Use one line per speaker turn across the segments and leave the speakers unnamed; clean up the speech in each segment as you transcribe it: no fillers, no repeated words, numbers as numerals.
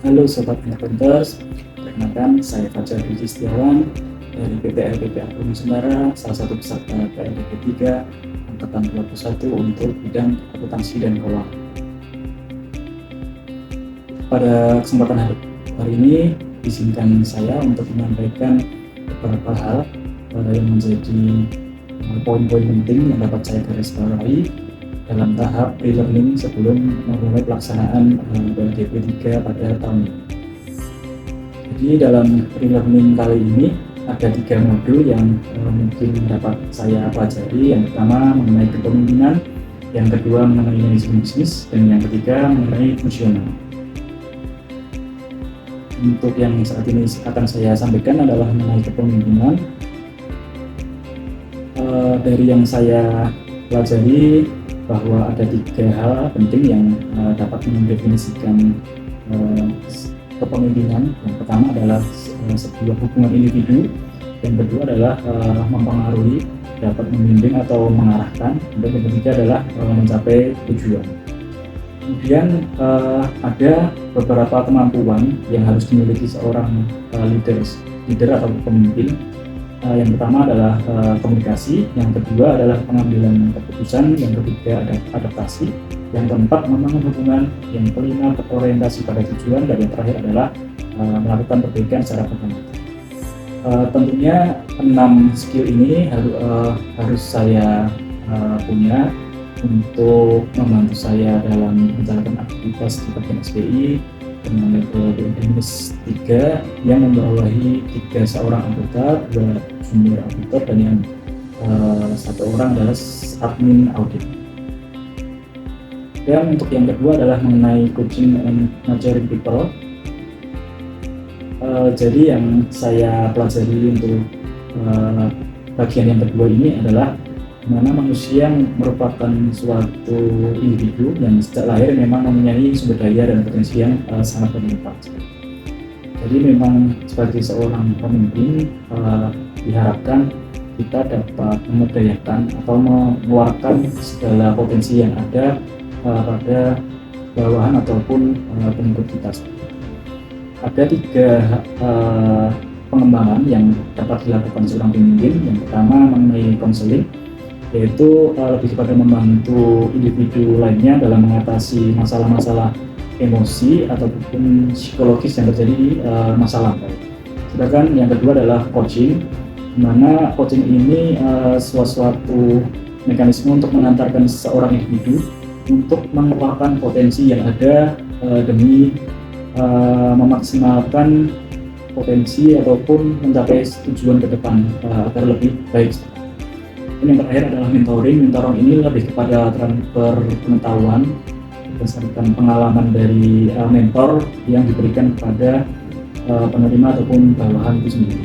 Halo Sobat Marketers, perkenalkan saya Fajar Budi Setiawan dari PT LPP Agung Nusantara, salah satu peserta PLDP 3 Angkatan 21 untuk bidang akuntansi dan keuangan. Pada kesempatan hari ini, izinkan saya untuk menyampaikan beberapa hal yang menjadi poin-poin penting yang dapat saya garis bawahi dalam tahap pre-learning sebelum memulai pelaksanaan PLDP 3 pada tahun ini. Jadi dalam pre-learning kali ini ada 3 modul yang mungkin dapat saya pelajari. Yang pertama mengenai kepemimpinan, yang kedua mengenai manajemen bisnis, dan yang ketiga mengenai fungsional. Untuk yang saat ini akan saya sampaikan adalah mengenai kepemimpinan. Dari yang saya pelajari bahwa ada 3 hal penting yang dapat mendefinisikan kepemimpinan. Yang pertama adalah sebuah hubungan individu, yang kedua adalah mempengaruhi, dapat membimbing atau mengarahkan, dan yang ketiga adalah mencapai tujuan. Kemudian ada beberapa kemampuan yang harus dimiliki seorang leader atau pemimpin. Yang pertama adalah komunikasi, yang kedua adalah pengambilan keputusan, yang ketiga ada adaptasi, yang keempat membangun hubungan, yang kelima berorientasi pada tujuan, dan yang terakhir adalah melakukan perbaikan secara berkala. Tentunya 6 skill ini harus saya punya untuk membantu saya dalam menjalankan aktivitas di bagian SPI dengan level BPM-3 yang membawahi 3 seorang anggota, 2 junior auditor, dan yang 1 orang adalah admin audit. Dan untuk yang kedua adalah mengenai coaching and nurturing people. Jadi yang saya pelajari untuk bagian yang kedua ini adalah mana manusia merupakan suatu individu yang sejak lahir memang mempunyai sumber daya dan potensi yang sangat bermanfaat. Jadi memang sebagai seorang pemimpin diharapkan kita dapat memberdayakan atau mengeluarkan segala potensi yang ada pada bawahan ataupun pengikut kita. Ada 3 pengembangan yang dapat dilakukan seorang pemimpin. Yang pertama mengenai konseling, yaitu lebih kepada membantu individu lainnya dalam mengatasi masalah-masalah emosi ataupun psikologis yang terjadi di masa lampau. Sedangkan yang kedua adalah coaching, di mana coaching ini suatu mekanisme untuk mengantarkan seorang individu untuk mengeluarkan potensi yang ada demi memaksimalkan potensi ataupun mencapai tujuan ke depan agar lebih baik. Dan yang terakhir adalah mentoring. Mentoring ini lebih kepada transfer pengetahuan berdasarkan pengalaman dari mentor yang diberikan kepada penerima ataupun bawahan itu sendiri.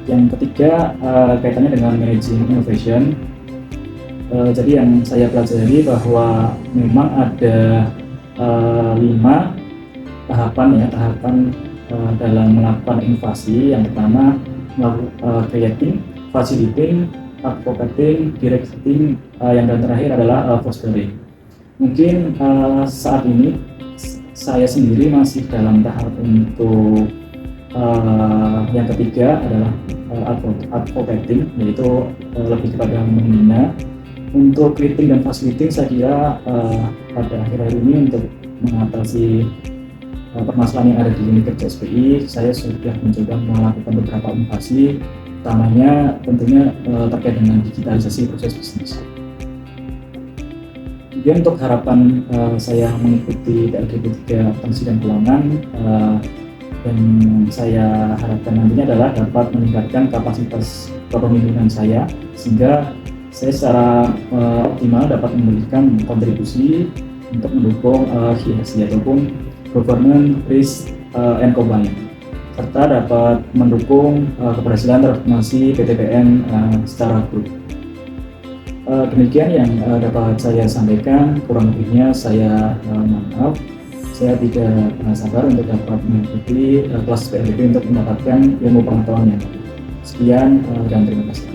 Yang ketiga kaitannya dengan managing innovation. Jadi yang saya pelajari bahwa memang ada 5 tahapan dalam melakukan inovasi. Yang pertama creating, facilitating, advocating, directing, yang terakhir adalah fostering. Mungkin saat ini saya sendiri masih dalam tahap untuk yang ketiga adalah advocating, yaitu lebih kepada membina. Untuk creating dan facilitating saya kira pada akhir ini untuk mengatasi permasalahan yang ada di unit kerja SPI, saya sudah mencoba melakukan beberapa inovasi, utamanya tentunya terkait dengan digitalisasi proses bisnis. Kemudian untuk harapan saya mengikuti PLDP 3 akuntansi dan keuangan, yang saya harapkan nantinya adalah dapat meningkatkan kapasitas kepemimpinan saya, sehingga saya secara optimal dapat memberikan kontribusi untuk mendukung GRC ataupun governance, risk, and compliance, serta dapat mendukung keberhasilan transformasi PTPN secara grup. Demikian yang dapat saya sampaikan, kurang lebihnya saya maaf. Saya tidak sabar untuk dapat mengikuti kelas PLDP untuk mendapatkan ilmu pengetahuan yang baru. Sekian dan terima kasih.